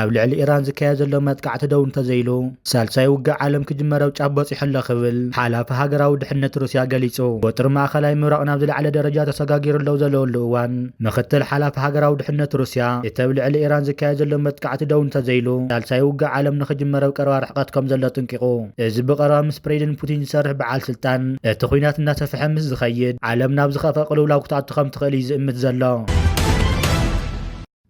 ኣብ ልዕሊ ኢራን ዝካየድ ዘሎ መጥቃዕቲ ደው እንተዘይሉ ሳልሳይ ውግእ ዓለም ክጅመረው ጫፍ በፂሑ ክብል ሓላፊ ሃገራዊ ድሕነት ሩስያ ገሊጹ ወጥሪ ማእኸላይ ምብራቕ ናብ ዝለዓለ ደረጃ ተሰጋጊሩለው ዘለወሉ እዋን ምክትል ሓላፊ ሃገራዊ ድሕነት ሩስያ እቲ ኣብ ልዕሊ ኢራን ዝካየድ ዘሎ መጥቃዕቲ ደው እንተዘይሉ ሳልሳይ ውግእ ዓለም ንክጅመረው ቀረባ ርሕቀት ከም ዘሎ ጥንቂቑ እዚ ብቀረባ ምስ ፕሬዚደንት ፑቲን ዝሰርሕ በዓል ስልጣን እቲ ኩናት እናሰፍሐ ምስ ዝኸይድ ዓለም ናብ ዝኸፈ ቅልውላው ክትኣቱ ከም ትኽእል እዩ ዝእምት ዘሎ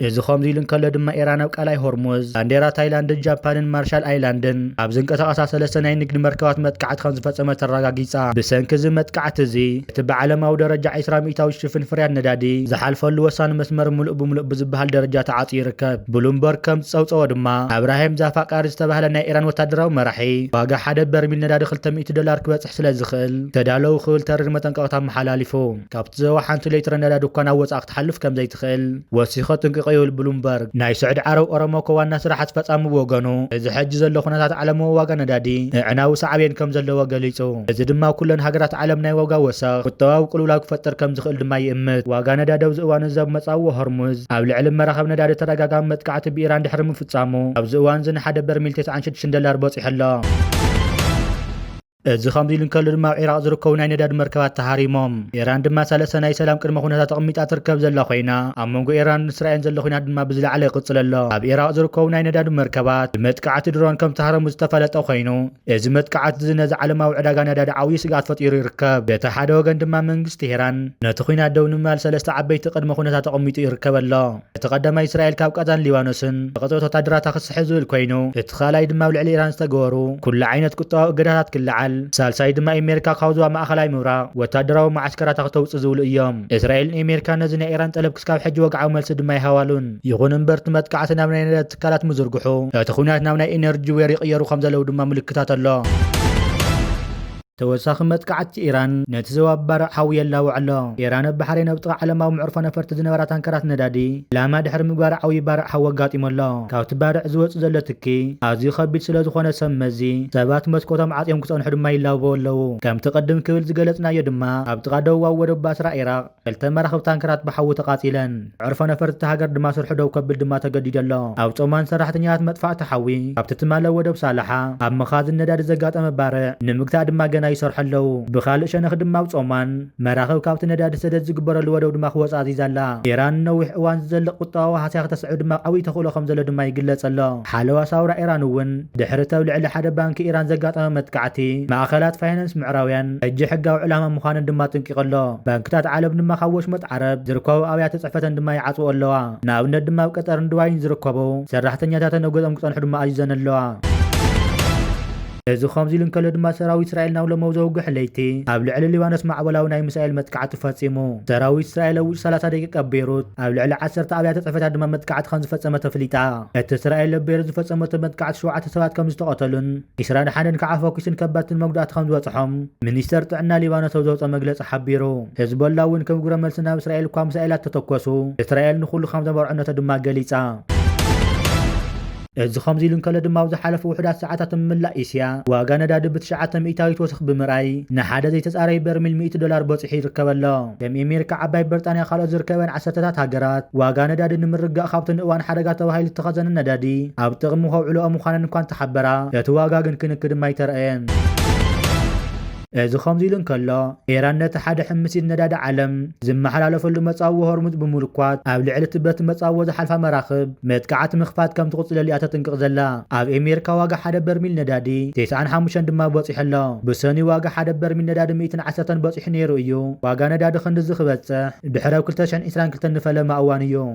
እዚ ከምዚ ኢሉ እንከሎ ድማ ኢራን ኣብ ቃላይ ሆርሙዝ ባንዴራ ታይላንድን ጃፓንን ማርሻል ኣይላንድን ኣብ ዝንቀሳቐሳ ሰለስተ ናይ ንግዲ መርከባት መጥቃዕቲ ከም ዝፈፀመ ተረጋጊፃ ብሰንኪ እዚ መጥቃዕቲ እዚ እቲ ብዓለማዊ ደረጃ 20 ሚእታዊ ሽፍን ፍርያት ነዳዲ ዝሓልፈሉ ወሳኒ መስመር ሙሉእ ብምሉእ ብዝበሃል ደረጃ ተዓፅዩ ይርከብ ብሉምበርግ ከም ዝፀውፀዎ ድማ ኣብራሂም ዛፋቃሪ ዝተባህለ ናይ ኢራን ወታደራዊ መራሒ ዋጋ ሓደ በርሚል ነዳዲ $200 ክበፅሕ ስለ ዝኽእል ተዳለው ክብል ተሪር መጠንቀቕታ መሓላሊፉ ካብቲ ዘዋ ሓንቲ ሌትር ነዳዲ እኳ ናብ ወፃእ ክትሓልፍ ከም ዘይትኽእል ወሲኹ ጥንቂቑ ይብል ብሉምበርግ ናይ ስዑድ ዓረብ ኦሮሞኮ ዋና ስራሕ አስፈጻሚ ወገኑ እዚ ሕጂ ዘሎ ኩነታት ዓለማዊ ዋጋ ነዳዲ ዕናዊ ሳዕብየን ከም ዘለዎ ገሊጹ እዚ ድማ ኩለን ሃገራት ዓለም ናይ ዋጋ ወሰኽ ቁጠባዊ ቅልውላው ክፈጥር ከም ዝኽእል ድማ ይእምት ዋጋ ነዳዲ ኣብዚ እዋን እዚ ኣብ መጻዊ ሆርሙዝ ኣብ ልዕሊ መራኸብ ነዳዲ ተረጋጋሚ መጥቃዕቲ ብኢራን ድሕሪ ምፍጻሙ ኣብዚ እዋን እዚ ንሓደ በርሚል $96 በፂሑ ኣሎ እዚ ከምዚ ኢሉ እንከሎ ድማ ኣብ ኢራቅ ዝርከቡ ናይ ነዳዲ መርከባት ተሃሪሞም ኢራን ድማ ሰለስተ ናይ ሰላም ቅድመ ኩነታት ተቐሚጣ ትርከብ ዘላ ኮይና ኣብ መንጎ ኢራንን እስራኤልን ዘሎ ኩናት ድማ ብዝለዓለ ይቕፅል ኣሎ ኣብ ኢራቅ ዝርከቡ ናይ ነዳዲ መርከባት ብመጥቃዕቲ ድሮን ከም ተሃረሙ ዝተፈለጠ ኮይኑ እዚ መጥቃዕቲ እዚ ነዚ ዓለማዊ ዕዳጋ ነዳዲ ዓብዪ ስጋት ፈጢሩ ይርከብ በቲ ሓደ ወገን ድማ መንግስቲ ኢራን ነቲ ኩናት ደው ንምባል ሰለስተ ዓበይቲ ቅድመ ኩነታት ተቐሚጡ ይርከብ ኣሎ እቲ ቀዳማይ እስራኤል ካብ ቀዛን ሊባኖስን ብቅፅበት ወታደራታ ክስሕብ ዝብል ኮይኑ እቲ ካልኣይ ድማ ኣብ ልዕሊ ኢራን ዝተገበሩ ኩሉ ዓይነት ቁጠባዊ እገዳታት ክለዓል ሳልሳይ ድማ ኣሜሪካ ካብዝዋ ማእኸላይ ምብራቕ ወታደራዊ ማዓስከራት ክተውፅእ ዝብሉ እዮም እስራኤልን ኣሜሪካ ነዚ ናይ ኢራን ጠለብ ክሳብ ሕጂ ወግዓዊ መልሲ ድማ ይሃዋሉን ይኹን እምበር እቲ መጥቃዕቲ ናብ ናይ ነዳዲ ትካላት ምዝርግሑ እቲ ኩናት ናብ ናይ ኢነርጂ ዌር ይቕየሩ ከም ዘለው ድማ ምልክታት ኣሎ ተወሳኺ መጥቃዕቲ ኢራን ነቲ ዞባ ባርዕ ሓዊ የላውዕ ኣሎ ኢራን ኣብ ባሕሬን ኣብ ጥቓ ዓለማዊ መዕርፎ ነፈርቲ ዝነበራ ታንከራት ነዳዲ ዕላማ ድሕሪ ምግባር ዓብዪ ባርዕ ሓዊ ኣጋጢሞ ኣሎ ካብቲ ባርዕ ዝወፅእ ዘሎ ትኪ ኣዝዩ ከቢድ ስለ ዝኾነ ሰመዚ ሰባት መስኮቶም ዓፅዮም ክፀንሑ ድማ ይላበቡ ኣለዉ ከምቲ ቅድም ክብል ዝገለጽናዮ ድማ ኣብ ጥቓ ደቡባዊ ወደብ ባስራ ኢራቅ ክልተ መራኽብ ታንከራት ብሓዊ ተቃፂለን መዕርፎ ነፈርቲ ሃገር ድማ ስርሑ ደው ከብል ድማ ተገዲዱ ኣሎ ኣብ ጾማን ሰራሕተኛታት መጥፋእቲ ሓዊ ካብቲ ትማለ ወደብ ሳላሓ ኣብ መኻዝን ነዳዲ ዘጋጠመ ባርዕ ንምግታእ ድማ ገና ይሰርሑ ኣለዉ ብኻልእ ሸነኽ ድማ ኣብ ጾማን መራኽብ ካብቲ ነዳዲ ሰደድ ዝግበረሉ ወደብ ድማ ክወፃ ኣዚዛላ ኢራን ነዊሕ እዋን ዝዘልቕ ቁጠባዊ ሃስያ ክተስዕብ ድማ ዓብዪ ተኽእሎ ከም ዘሎ ድማ ይግለጽ ኣሎ ሓለዋ ሳውራ ኢራን እውን ድሕሪ ኣብ ልዕሊ ሓደ ባንኪ ኢራን ዘጋጠመ መጥቃዕቲ ማእኸላት ፋይናንስ ምዕራውያን ሕጂ ሕጋዊ ዕላማ ምዃነን ድማ ጥንቂቕ ኣሎ ባንክታት ዓለም ድማ ካብ ወሽመጥ ዓረብ ዝርከቡ ኣብያተ ፅሕፈተን ድማ ይዓፅው ኣለዋ ንኣብነት ድማ ኣብ ቀጠርን ድባይን ዝርከቡ ሰራሕተኛታተን ኣብ ገዝኦም ክፀንሑ ድማ ኣዚዘን ኣለዋ እዚ ከምዚ ኢሉ እንከሎ ድማ ሰራዊት እስራኤል ናብ ሎሞው ዘውግሕ ለይቲ ኣብ ልዕሊ ሊባኖስ ማዕበላዊ ናይ ሚሳኤል መጥቃዕቲ ፈጺሙ ሰራዊት እስራኤል ኣብ ውሽጢ 30 ደቂቃ ቤይሩት ኣብ ልዕሊ 10 ኣብያተ ፅሕፈታት ድማ መጥቃዕቲ ከም ዝፈጸመ ተፍሊጣ እቲ እስራኤል ኣብ ቤይሩት ዝፈጸመቶ መጥቃዕቲ 7 ሰባት ከም ዝተቐተሉን 21 ከዓ ፎኪስን ከባድትን መጉዳእቲ ከም ዝበፅሖም ሚኒስተር ጥዕና ሊባኖስ ኣብ ዘውፅአ መግለፂ ሓቢሩ ሄዝቦላ እውን ከም ግብረ መልሲ ናብ እስራኤል እኳ ሚሳኤላት ተተኮሱ እስራኤል ንኹሉ ከም ዘመርዖነቶ ድማ ገሊፃ እዚ ከምዚ ኢሉ እንከሎ ድማ ኣብ ዝሓለፉ ውሕዳት ሰዓታት ምምላእ እስያ ዋጋ ነዳዲ ብ900 ሚእታዊት ወስኽ ብምርኣይ ንሓደ ዘይተፃረየ በርሚል $100 በፂሑ ይርከብ ኣሎ ከም ኣሜሪካ ዓባይ ብሪጣንያ ካልኦት ዝርከበን ዓሰርተታት ሃገራት ዋጋ ነዳዲ ንምርጋእ ካብቲ ንእዋን ሓደጋ ተባሂሉ ዝተኸዘነ ነዳዲ ኣብ ጥቕሚ ከውዕልኦ ምዃነን እኳ እንተሓበራ እቲ ዋጋ ግን ክንክ ድማ ኣይተረአየን እዚ ከምዚ ኢሉ እንከሎ ኢራን ነቲ ሓደ ሕምሲት ነዳዲ ዓለም ዝመሓላለፈሉ መጻወ ሆርሙዝ ብምልኳት ኣብ ልዕሊ እቲ በቲ መጻወ ዝሓልፋ መራኽብ መጥቃዕቲ ምኽፋት ከም ትቕፅለሉ እያ ተጥንቅቕ ዘላ ኣብ ኣሜሪካ ዋጋ ሓደ በርሚል ነዳዲ 95 ድማ በፂሑ ኣሎ ብሰኒ ዋጋ ሓደ በርሚል ነዳዲ 110 በፂሑ ነይሩ እዩ ዋጋ ነዳዲ ክንዲ ዝኽበፅሕ ድሕሪ 2022 ንፈለማ እዋን እዩ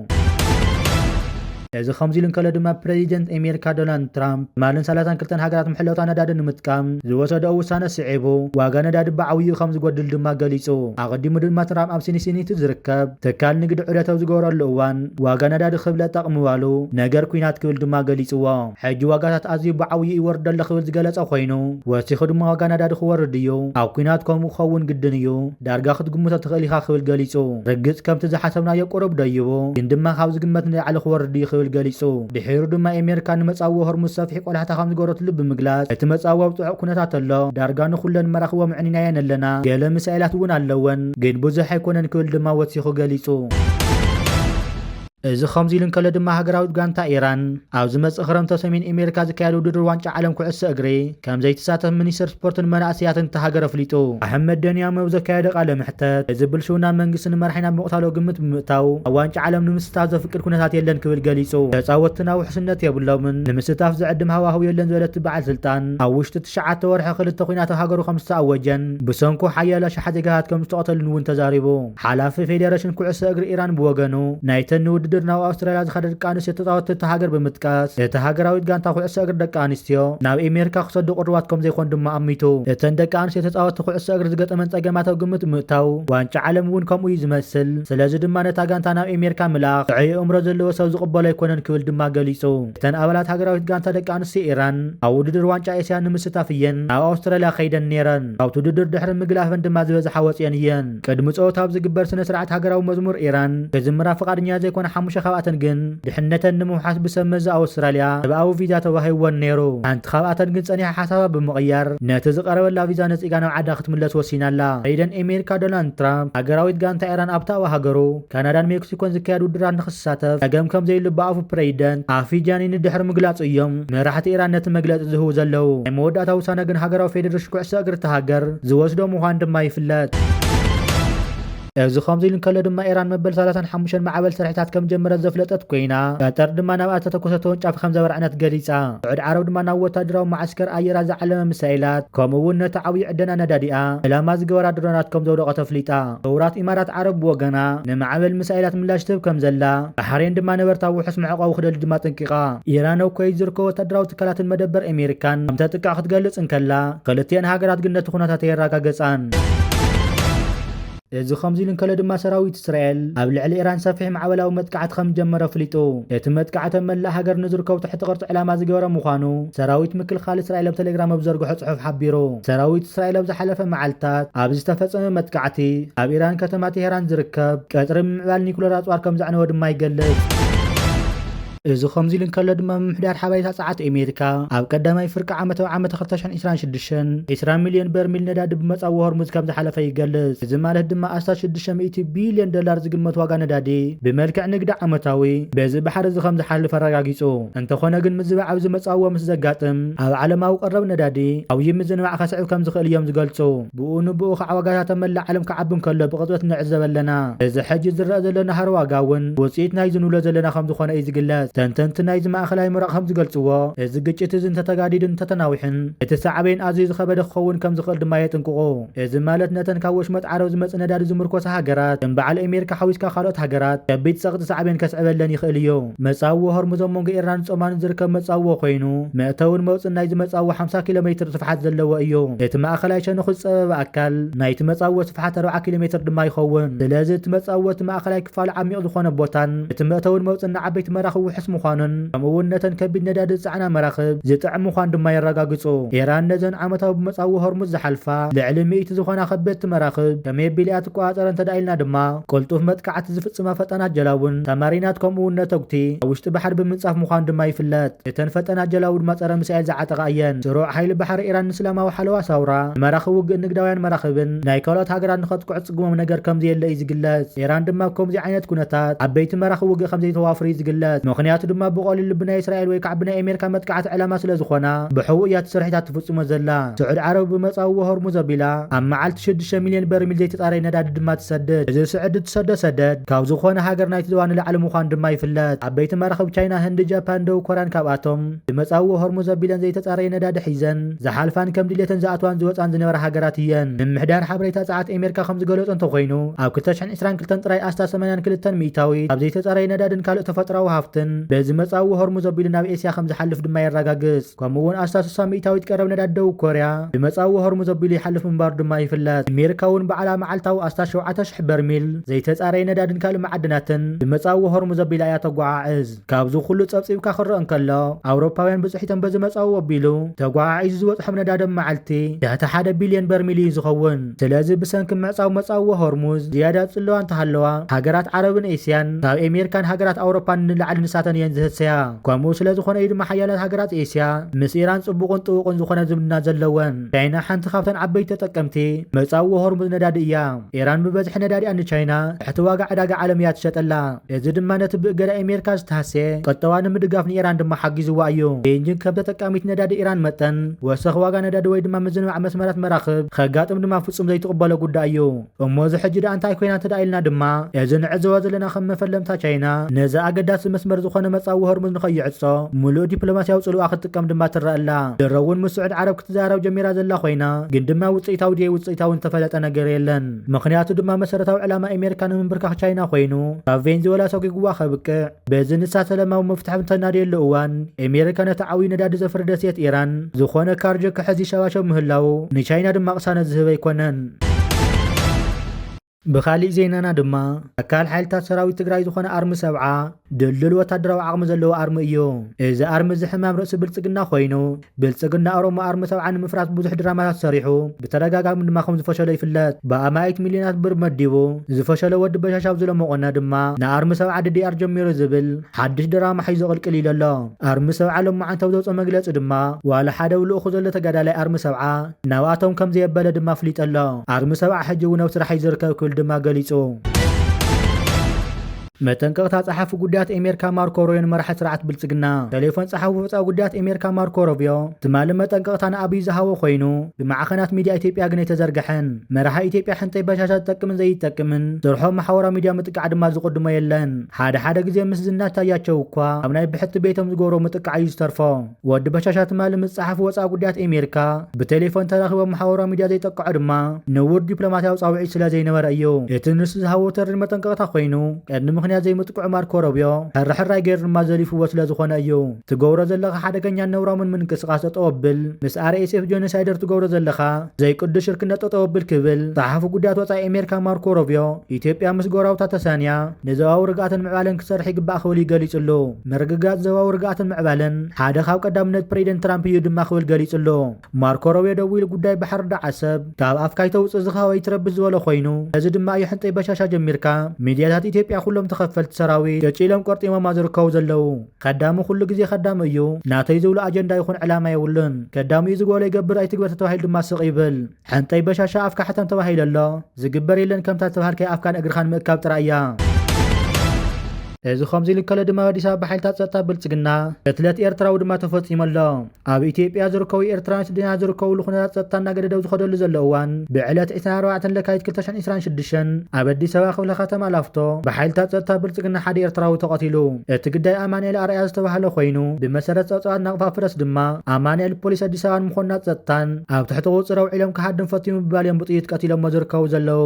እዚ ከምዚ ኢሉ እንከሎ ድማ ፕሬዚደንት ኣሜሪካ ዶናልድ ትራምፕ ማልን 32 ሃገራት ምሕለውታ ነዳዲ ንምጥቃም ዝወሰደኦ ውሳነ ስዒቡ ዋጋ ነዳዲ ብዓብዪ ከም ዝጎድል ድማ ገሊጹ ኣቐዲሙ ድማ ትራምፕ ኣብ ሲኒሲኒቲ ዝርከብ ትካል ንግዲ ዑደት ኣብ ዝገበረሉ እዋን ዋጋ ነዳዲ ክብለጥ ጠቕምዋሉ ነገር ኩናት ክብል ድማ ገሊጽዎ ሕጂ ዋጋታት ኣዝዩ ብዓብዪ ይወርድ ኣሎ ክብል ዝገለጸ ኮይኑ ወሲኹ ድማ ዋጋ ነዳዲ ክወርድ እዩ ኣብ ኩናት ከምኡ ክኸውን ግድን እዩ ዳርጋ ክትግምቶ ትኽእል ኢኻ ክብል ገሊጹ ርግጽ ከምቲ ዝሓሰብናዮ ቁሩብ ደይቡ ግን ድማ ካብ ዝግመት ንላዕሊ ክወርድ እዩ ክብል ገሊጹ ድሒሩ ድማ ኣሜሪካ ንመጻወ ሆርሙዝ ሰፊሕ ቆላሕታ ከም ዝገበረትሉ ብምግላጽ እቲ መጻወ ኣብ ጥዑቕ ኩነታት ኣሎ ዳርጋ ንኹለን መራኽቦም ዕኒናየን ኣለና ገለ ሚሳኤላት እውን ኣለወን ግን ብዙሕ ኣይኮነን ክብል ድማ ወሲኹ ገሊጹ እዚ ከምዚ ኢሉ እንከሎ ድማ ሃገራዊት ጋንታ ኢራን ኣብ ዝመጽእ ክረምቲ ሰሜን ኣሜሪካ ዝካየድ ውድድር ዋንጫ ዓለም ኩዕሶ እግሪ ከም ዘይተሳተፍ ሚኒስትር ስፖርትን መናእስያትን ተሃገር ኣፍሊጡ። ኣሕመድ ደንያመው ዘካየደ ቃለ ምሕተት እዚ ብልሽውና መንግስትን መራሒና ብምቕታሎ ግምት ብምእታው ኣብ ዋንጫ ዓለም ንምስታፍ ዘፍቅድ ኩነታት የለን ክብል ገሊጹ። ተጻወትና ውሕስነት የብሎምን ንምስታፍ ዝዕድም ሃዋህው የለን ዝበለት በዓል ስልጣን ኣብ ውሽጢ 9 ወርሒ ክልተ ኩናት ሃገሩ ከም ዝተኣወጀን ብሰንኩ ሓያሎ ሸሓት ዜጋታት ከም ዝተቐተሉን እውን ተዛሪቡ። ሓላፊ ፌደሬሽን ኩዕሶ እግሪ ኢራን ብወገኑ ናይተን ውድድር ናብ ኣውስትራልያ ዝኸደ ደቂ ኣንስትዮ ተጻወትቲ ሃገር ብምጥቃስ እቲ ሃገራዊት ጋንታ ኩዕሶ እግሪ ደቂ ኣንስትዮ ናብ ኣሜሪካ ክሰዱ ቁርባት ከም ዘይኮን ድማ ኣሚቱ። እተን ደቂ ኣንስትዮ ተጻወትቲ ኩዕሶ እግሪ ዝገጠመን ጸገማት ኣብ ግምት ምእታው ዋንጫ ዓለም እውን ከምኡ እዩ ዝመስል፣ ስለዚ ድማ ነታ ጋንታ ናብ ኣሜሪካ ምልኣኽ ጥዑይ እምሮ ዘለዎ ሰብ ዝቕበሎ ኣይኮነን ክብል ድማ ገሊጹ። እተን ኣባላት ሃገራዊት ጋንታ ደቂ ኣንስትዮ ኢራን ኣብ ውድድር ዋንጫ ኤስያ ንምስታፍ እየን ናብ ኣውስትራልያ ከይደን ነይረን። ኣብቲ ውድድር ድሕሪ ምግላፈን ድማ ዝበዝሓ ወፅየን እየን። ቅድሚ ፆታ ኣብ ዝግበር ስነ ስርዓት ሃገራዊ መዝሙር ኢራን ክዝምራ ፈቃደኛ ዘይኮነ 5 ካብኣተን ግን ድሕነተን ንምውሓስ ብሰብ መዚ ኣውስትራልያ ሰብኣዊ ቪዛ ተዋሂብዎን ነይሩ። ሓንቲ ካብኣተን ግን ጸኒሓ ሓሳባ ብምቕያር ነቲ ዝቐረበላ ቪዛ ነፂጋ ናብ ዓዳ ክትምለስ ወሲናላ። ፕሬዚደንት ኣሜሪካ ዶናልድ ትራምፕ ሃገራዊት ጋንታ ኢራን ኣብታ ኣብ ሃገሩ ካናዳን ሜክሲኮን ዝካየድ ውድድራት ንክሳተፍ ፀገም ከም ዘይሉ ብኣፉ ፕሬዚደንት ኣፊጃኒ ንድሕሪ ምግላጹ እዮም መራሕቲ ኢራን ነቲ መግለፂ ዝህቡ ዘለው። ናይ መወዳእታ ውሳነ ግን ሃገራዊ ፌደሬሽን ኩዕሶ እግሪ ተሃገር ዝወስዶ ምዃን ድማ ይፍለጥ። እዚ ከምዚ ኢሉ እንከሎ ድማ ኢራን መበል 35 ማዕበል ስርሒታት ከም ጀመረት ዘፍለጠት ኮይና ቀጠር ድማ ናብ ተተኮሰ ተወንጫፊ ከም ዘበርዐነት ገሊጻ። ስዑድ ዓረብ ድማ ናብ ወታደራዊ ማዓስከር ኣየራት ዝዓለመ ሚሳኤላት ከምኡ እውን ነቲ ዓብዪ ዕደና ነዳዲኣ ዕላማ ዝገበራ ድሮናት ከም ዘውደቐ ተፍሊጣ። ሕቡራት ኢማራት ዓረብ ብወገና ንማዕበል ሚሳኤላት ምላሽ ትህብ ከም ዘላ ባሕሬን ድማ ነበርታ ውሑስ መዕቋዊ ክደሊ ድማ ጠንቂቓ። ኢራን ኣብ ኩዌት ዝርከቡ ወታደራዊ ትካላትን መደበር ኣሜሪካን ከም ተጥቃዕ ክትገልጽ እንከላ ክልቲአን ሃገራት ግን ነቲ ኩነታት የረጋገጻን። እዚ ከምዚ ኢሉ እንከሎ ድማ ሰራዊት እስራኤል ኣብ ልዕሊ ኢራን ሰፊሕ ማዕበላዊ መጥቃዕቲ ከም ጀመረ ኣፍሊጡ። እቲ መጥቃዕቲ ኣብ መላእ ሃገር ንዝርከቡ ትሕቲ ቅርፂ ዕላማ ዝገበረ ምዃኑ ሰራዊት ምክልኻል እስራኤል ኣብ ቴሌግራም ኣብ ዘርግሖ ጽሑፍ ሓቢሩ። ሰራዊት እስራኤል ኣብ ዝሓለፈ መዓልትታት ኣብ ዝተፈጸመ መጥቃዕቲ ኣብ ኢራን ከተማ ቴሄራን ዝርከብ ቀጽሪ ምዕባል ኒኩለር ኣጽዋር ከም ዘዕነወ ድማ ይገልጽ። እዚ ከምዚ ኢሉ እንከሎ ድማ ምምሕዳር ሓበሬታ ጸዓት ኣሜሪካ ኣብ ቀዳማይ ፍርቂ ዓመታዊ ዓመት 2026 20 ሚልዮን በርሚል ነዳዲ ብመጻዊ ሆርሙዝ ከም ዝሓለፈ ይገልጽ። እዚ ማለት ድማ ኣስታት 600 ቢልዮን ዶላር ዝግመት ዋጋ ነዳዲ ብመልክዕ ንግዲ ዓመታዊ በዚ ባሕሪ እዚ ከም ዝሓልፍ ኣረጋጊጹ። እንተኾነ ግን ምዝባዕ ኣብዚ መጻዊ ምስ ዘጋጥም ኣብ ዓለማዊ ቀረብ ነዳዲ ዓብዪ ምዝንባዕ ከስዕብ ከም ዝኽእል እዮም ዝገልጹ። ብኡ ንብኡ ከዓ ዋጋታት ኣብ መላእ ዓለም ክዓቢ እንከሎ ብቕፅበት ንዕዘብ ኣለና። እዚ ሕጂ ዝረአ ዘሎ ናሃር ዋጋ እውን ውፅኢት ናይ ዝንብሎ ዘለና ከም ዝኾነ እዩ ዝግለጽ። ተንተንቲ ናይ ማእኸላይ ምራቕ ከም ዝገልጽዎ እዚ ግጭት እዚ እንተተጋዲድን ተተናዊሕን እቲ ሳዕቤን ኣዝዩ ዝኸበደ ክኸውን ከም ዝኽእል ድማ የጥንቅቑ። እዚ ማለት ነተን ካብ ወሽመጥ ዓረብ ዝመጽእ ነዳዲ ዝምርኮሳ ሃገራት ከም በዓል ኣሜሪካ ሓዊስካ ካልኦት ሃገራት ከቢድ ፀቕጢ ሳዕቤን ከስዕበለን ይኽእል እዩ። መጻዊ ሆርሙዝ ኣብ መንጎ ኢራን ጾማንን ዝርከብ መጻዊ ኮይኑ መእተውን መውፅን ናይዚ መጻዊ 50 ኪሎ ሜትር ስፍሓት ዘለዎ እዩ። እቲ ማእኸላይ ሸነኹ ዝፀበበ ኣካል ናይቲ መጻዊ ስፍሓት 40 ኪሎ ሜትር ድማ ይኸውን። ስለዚ እቲ መጻዊ እቲ ማእኸላይ ክፋል ዓሚቕ ዝኾነ ቦታን እቲ መእተውን መውፅን ንዓበይቲ መራኽቢ ውሕስ ምዃኑን ከምኡውን ነተን ከቢድ ነዳዲ ዝፀዓና መራኽብ ዝጥዕም ምዃን ድማ የረጋግጹ። ኢራን ነዘን ዓመታዊ ብመጻዊ ሆርሙዝ ዝሓልፋ ልዕሊ 100 ዝኾና ከበድቲ መራኽብ ከመይ ኣቢልያ ትቆፃፀረን ተዳኢልና ድማ ቁልጡፍ መጥቃዕቲ ዝፍጽማ ፈጠናት ጀላውን ተማሪናት ከምኡውን ነተጉቲ ኣብ ውሽጢ ባሕሪ ብምንጻፍ ምዃኑ ድማ ይፍለጥ። እተን ፈጠናት ጀላው ድማ ጸረ ሚሳኤል ዝዓጠቓ እየን። ስሩዕ ሓይሊ ባሕሪ ኢራን ንስላማዊ ሓለዋ ሳውራ ንመራኽብ ውግእ ንግዳውያን መራኽብን ናይ ካልኦት ሃገራት ንኸጥቅዑ ጽጉሞም ነገር ከምዚ የለ እዩ ዝግለጽ። ኢራን ድማ ከምዚ ዓይነት ኩነታት ዓበይቲ መራኽብ ውግእ ከም ዘይተዋፍር እዩ ዝግለጽ። ምኽንያቱ ድማ ብቐሊሉ ብናይ እስራኤል ወይ ከዓ ብናይ ኣሜሪካ መጥቃዕቲ ዕላማ ስለ ዝኾና ብሕቡእ እያ ትስርሒታት ትፍጽሞ ዘላ። ስዑድ ዓረብ ብመጻዊ ሆርሙዝ ኣቢላ ኣብ መዓልቲ 6 ሚልዮን በርሚል ዘይተጣረየ ነዳዲ ድማ ትሰድድ። እዚ ስዕዲ ትሰዶ ሰደድ ካብ ዝኾነ ሃገር ናይቲ ዞባ ንላዕሊ ምዃኑ ድማ ይፍለጥ። ዓበይቲ መራኽብ ቻይና፣ ህንዲ፣ ጃፓን፣ ደቡብ ኮርያን ካብኣቶም ብመጻዊ ሆርሙዝ ኣቢለን ዘይተጣረየ ነዳዲ ሒዘን ዝሓልፋን ከም ድሌተን ዝኣትዋን ዝወፃን ዝነበራ ሃገራት እየን። ምምሕዳር ሓበሬታ ጸዓት ኣሜሪካ ከም ዝገለጾ እንተኮይኑ ኣብ 2022 ጥራይ ኣስታ 82 ሚእታዊ ኣብ ዘይተጣረየ ነዳድን ካልእ ተፈጥሮኣዊ ሃፍትን በዚ መጻዊ ሆርሙዝ ኣቢሉ ናብ ኤስያ ከም ዝሓልፍ ድማ የረጋግጽ። ከምኡውን ኣስታ 60 ሚእታዊት ቀረብ ነዳዲ ደቡብ ኮርያ ብመጻዊ ሆርሙዝ ኣቢሉ ይሓልፍ ምንባሩ ድማ ይፍለጥ። ኣሜሪካ እውን በዓላ መዓልታዊ ኣስታ 7,000 በርሚል ዘይተጣረየ ነዳድን ካልእ ማዕድናትን ብመጻዊ ሆርሙዝ ኣቢላ እያ ተጓዓዕዝ። ካብዚ ኩሉ ጸብጺብካ ክርአ እንከሎ ኣውሮፓውያን ብፅሒቶም በዚ መጻዊ ኣቢሉ ተጓዓዒዙ ዝበፅሖም ነዳዲ መዓልቲ ትሕቲ 1 ቢልዮን በርሚል እዩ ዝኸውን። ስለዚ ብሰንኪ ምዕጻው መጻዊ ሆርሙዝ ዝያዳ ጽልዋ እንተሃለዋ ሃገራት ዓረብን ኤስያን ካብ ኣሜሪካን ሃገራት ኣውሮፓን ንላዕሊ ንሳተ ክፋታተን እየን ዝህሰያ ከምኡ ስለ ዝኾነ እዩ ድማ ሓያላት ሃገራት ኤስያ ምስ ኢራን ጽቡቕን ጥቡቕን ዝኾነ ዝምድና ዘለወን ቻይና ሓንቲ ካብተን ዓበይቲ ተጠቀምቲ መጻዊ ሆርሙዝ ነዳዲ እያ ኢራን ብበዝሒ ነዳዲኣ ንቻይና ትሕቲ ዋጋ ዕዳጋ ዓለም እያ ትሸጠላ እዚ ድማ ነቲ ብእገዳ ኣሜሪካ ዝተሃሰ ቀጠዋ ንምድጋፍ ንኢራን ድማ ሓጊዝዋ እዩ ቤጂንግ ከም ተጠቃሚት ነዳዲ ኢራን መጠን ወሰኺ ዋጋ ነዳዲ ወይ ድማ ምዝንባዕ መስመራት መራኽብ ከጋጥም ድማ ፍጹም ዘይትቕበሎ ጉዳይ እዩ እሞ እዚ ሕጂ ዳ እንታይ ኮይና ተዳኢልና ድማ እዚ ንዕዘቦ ዘለና ከም መፈለምታ ቻይና ነዚ ኣገዳሲ መስመር ዝኾነ መጻዊ ሆርሙዝ ንኸይዕጾ ሙሉእ ዲፕሎማስያዊ ጽልዋ ክትጥቀም ድማ ትረአላ ደረውን ምስ ስዑድ ዓረብ ክትዛረብ ጀሚራ ዘላ ኮይና ግን ድማ ውፅኢታዊ ድየ ውፅኢታዊ ዝተፈለጠ ነገር የለን ምክንያቱ ድማ መሰረታዊ ዕላማ ኣሜሪካ ንምንብርካኽ ቻይና ኮይኑ ካብ ቬንዙዌላ ሰጊግዋ ከብቅዕ በዚ ንሳ ሰላማዊ መፍትሒ እንተናድየሉ እዋን ኣሜሪካ ነቲ ዓብዪ ነዳዲ ዘፍሪ ደሴት ኢራን ዝኾነ ካርጆ ክሕዚ ሸባሸብ ምህላው ንቻይና ድማ ቅሳነ ዝህበ ኣይኮነን ብኻሊእ ዜናና ድማ ኣካል ሓይልታት ሰራዊት ትግራይ ዝኾነ ኣርሚ 70 ድልድል ወታደራዊ ዓቕሚ ዘለዎ ኣርሚ እዩ እዚ ኣርሚ ዝሕማም ርእሲ ብልጽግና ኮይኑ ብልጽግና ኦሮሞ ኣርሚ 70 ንምፍራስ ብዙሕ ድራማታት ሰሪሑ ብተደጋጋሚ ድማ ከም ዝፈሸለ ይፍለጥ ብኣማይት ሚልዮናት ብር መዲቡ ዝፈሸለ ወዲ በሻሻው ዝለመቆና ድማ ንኣርሚ 70 ድዲኣር ጀሚሩ ዝብል ሓድሽ ድራማ ሒዙ ቅልቅል ኢሉ ኣሎ ኣርሚ 70 ሎማዓንተ ዘውፅኦ መግለፂ ድማ ዋላ ሓደ ውልእኹ ዘሎ ተጋዳላይ ኣርሚ 70 ናብኣቶም ከም ዘየበለ ድማ ፍሊጥ ኣሎ ኣርሚ 70 ሕጂ እውን ኣብ ስራሕ ዝርከብ ድማ ገሊጹ መጠንቀቕታ ጸሓፊ ጉዳያት ኣሜሪካ ማርኮ ሮቢዮ ንመራሒ ስርዓት ብልጽግና ቴሌፎን ጸሓፊ ወጻኢ ጉዳያት ኣሜሪካ ማርኮ ሮቢዮ ትማሊ መጠንቀቕታ ንኣብይ ዝሃቦ ኮይኑ ብማዕኸናት ሚድያ ኢትዮጵያ ግን ኣይተዘርግሐን መራሒ ኢትዮጵያ ሕንጠይ በሻሻ ዝጠቅምን ዘይጠቅምን ዝርሖም ማሕበራዊ ሚድያ ምጥቃዕ ድማ ዝቕድሞ የለን ሓደ ግዜ ምስ ዝናሽ ታያቸው እኳ ኣብ ናይ ብሕቲ ቤቶም ዝገብሮ ምጥቃዕ እዩ ዝተርፎ ወዲ በሻሻ ትማሊ ምስ ጸሓፊ ወጻኢ ጉዳያት ኣሜሪካ ብቴሌፎን ተራኺቦም ማሕበራዊ ሚድያ ዘይጠቅዑ ድማ ንውር ዲፕሎማስያዊ ጻውዒት ስለ ዘይነበረ እዩ እቲ ንሱ ዝሃቦ ተሪ መጠንቀቕታ ኮይኑ ቀድሚ ምክንያት ዘይምጥቅዑ ማርኮ ሮቢዮ ሕርሕራይ ገይሩ ድማ ዘሊፍዎ ስለ ዝኾነ እዩ ትገብሮ ዘለኻ ሓደገኛ ነውራምን ምንቅስቓስ ጠጠወብል ምስ RSF ጆኖሳይደር ትገብሮ ዘለኻ ዘይቅዱስ ሽርክነት ጠጠወብል ክብል ጸሓፊ ጉዳያት ወጻኢ ኣሜሪካ ማርኮ ሮቢዮ ኢትዮጵያ ምስ ጎራውታ ተሳንያ ንዞባዊ ርግኣትን ምዕባለን ክሰርሕ ይግባእ ክብል ይገሊጹሉ ምርግጋጽ ዞባዊ ርግኣትን ምዕባለን ሓደ ካብ ቀዳምነት ፕሬዚደንት ትራምፕ እዩ ድማ ክብል ገሊጹሉ ማርኮ ሮቢዮ ደው ኢሉ ጉዳይ ባሕር ዳዓሰብ ካብ ኣፍካይ ተውፅእ ዝኸወይ ትረብስ ዝበለ ኮይኑ እዚ ድማ እዩ ሕንጠይ በሻሻ ጀሚርካ ሚድያታት ኢትዮጵያ ኩሎም ተኸፈልቲ ሰራዊት ጨጪሎም ቆርጢሞም ዝርከቡ ዘለው ቀዳሙ ኩሉ ግዜ ቀዳም እዩ ናተይ ዝብሉ ኣጀንዳ ይኹን ዕላማ የብሉን ቀዳሙ እዩ ዝገበሎ ይገብር ኣይትግበር ተባሂሉ ድማ ስቕ ይብል ሕንጠይ በሻሻ ኣፍካ ሕተም ተባሂሉ ኣሎ ዝግበር የለን ከምታ ተባሃልከይ ኣፍካን እግርኻን ምእካብ ጥራይ እያ እዚ ከምዚ ልከለ ድማ ኣዲስ ኣበባ ሓይልታት ጸጥታ ብልጽግና ቅትለት ኤርትራዊ ድማ ተፈጺሙ ኣሎ ኣብ ኢትዮጵያ ዝርከቡ ኤርትራውያን ስደተኛታት ዝርከቡ ኩነታት ጸጥታ እናገደደው ዝኸደሉ ዘሎ እዋን ብዕለት 24 ለካቲት 2026 ኣብ ኣዲስ ኣበባ ክፍለ ከተማ ላፍቶ ብሓይልታት ጸጥታ ብልጽግና ሓደ ኤርትራዊ ተቐቲሉ እቲ ግዳይ ኣማኑኤል ኣርኣያ ዝተባሃለ ኮይኑ ብመሰረት ጸብጻባት ናቕፋ ፍረስ ድማ ኣማኑኤል ፖሊስ ኣዲስ ኣበባን ምኾናት ጸጥታን ኣብ ትሕቲ ቁፅር ውዒሎም ክሓድም ፈቲሙ ብባልዮም ብጥይት ቀቲሎም ዝርከቡ ዘለው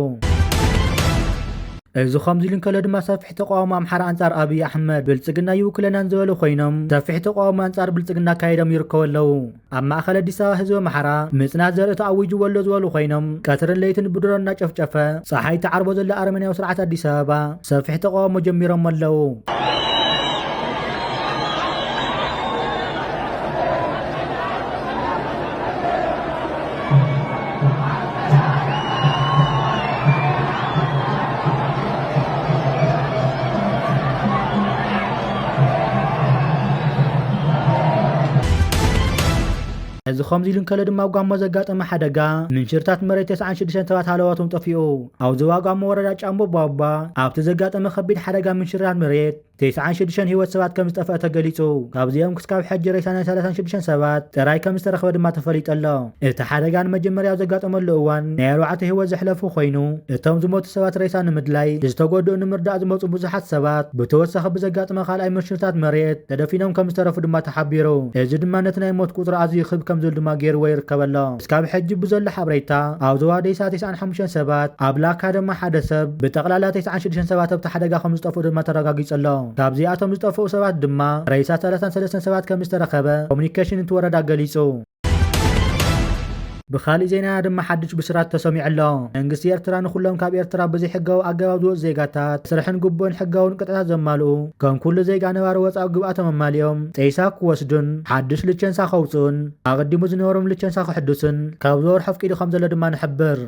እዚ ከምዚ ልንከለ ድማ ሰፊሕ ተቃውሞ ኣምሓራ አንጻር ኣብይ ኣሕመድ ብልጽግና ይውክለናን ዝበሉ ኮይኖም ሰፊሕ ተቃውሞ አንጻር ብልጽግና ካይዶም ይርከቡ ኣለው ኣብ ማእከል ኣዲስ ኣበባ ህዝቢ ኣምሓራ ምጽናት ዘርኢ ተኣዊጁ ወሎ ዝበሉ ኮይኖም ቀትርን ለይትን ብድሮን እናጨፍጨፈ ፀሓይ ተዓርቦ ዘላ ኣርመንያዊ ስርዓት ኣዲስ ኣበባ ሰፊሕ ተቃውሞ ጀሚሮም ኣለው እዚ ከምዚ ልንከለ ድማ ጓሞ ዘጋጠመ ሓደጋ ምንሽርታት መሬት 96 ሰባት ሃለዋቶም ጠፊኡ ኣብ ዞባ ጓሞ ወረዳ ጫምቦ ባባ ኣብቲ ዘጋጠመ ከቢድ ሓደጋ ምንሽርታት መሬት 96 ህይወት ሰባት ከም ዝጠፍአ ተገሊጹ ካብዚኦም ክስካብ ሕጂ ሬሳ 36 ሰባት ጥራይ ከም ዝተረኸበ ድማ ተፈሊጡ ኣሎ እቲ ሓደጋ ንመጀመርያ ዘጋጠመሉ እዋን ናይ 4 ህይወት ዘሕለፉ ኮይኑ እቶም ዝሞቱ ሰባት ሬሳ ንምድላይ ዝተጎድኡ ንምርዳእ ዝመፁ ብዙሓት ሰባት ብተወሳኺ ብዘጋጠመ ካልኣይ ምንሽርታት መሬት ተደፊኖም ከም ዝተረፉ ድማ ተሓቢሩ እዚ ድማ ነቲ ናይ ሞት ቁጥሪ ኣዝዩ ክብ ከም ዝብል ድማ ገይርዎ ይርከብ ኣሎ እስካብ ሕጂ ብዘሎ ሓበሬታ ኣብ ዞባ ዴሳ 95 ሰባት ኣብ ላካ ድማ ሓደ ሰብ ብጠቕላላ 96 ሰባት ኣብቲ ሓደጋ ከም ዝጠፍኡ ድማ ተረጋጊጹ ኣሎ ካብዚኣቶም ዝጠፍኡ ሰባት ድማ ሬሳ 33 ሰባት ከም ዝተረኸበ ኮሙኒኬሽን እቲ ወረዳ ገሊጹ ብኻሊእ ዜና ድማ ሓድሽ ብስራት ተሰሚዑ ኣሎ መንግስቲ ኤርትራ ንኩሎም ካብ ኤርትራ ብዘይሕጋዊ ኣገባብ ዝወፁ ዜጋታት ስርሕን ግቦን ሕጋውን ቅጥዓታት ዘማልኡ ከም ኩሉ ዜጋ ነባሪ ወፃኢ ግብኣቶም ኣማሊኦም ጤሳ ክወስዱን ሓድሽ ልቸንሳ ከውፅኡን ኣቐዲሙ ዝነበሮም ልቸንሳ ክሕድሱን ካብ ዝወርሑ ኣፍቂዱ ከም ዘሎ ድማ ንሕብር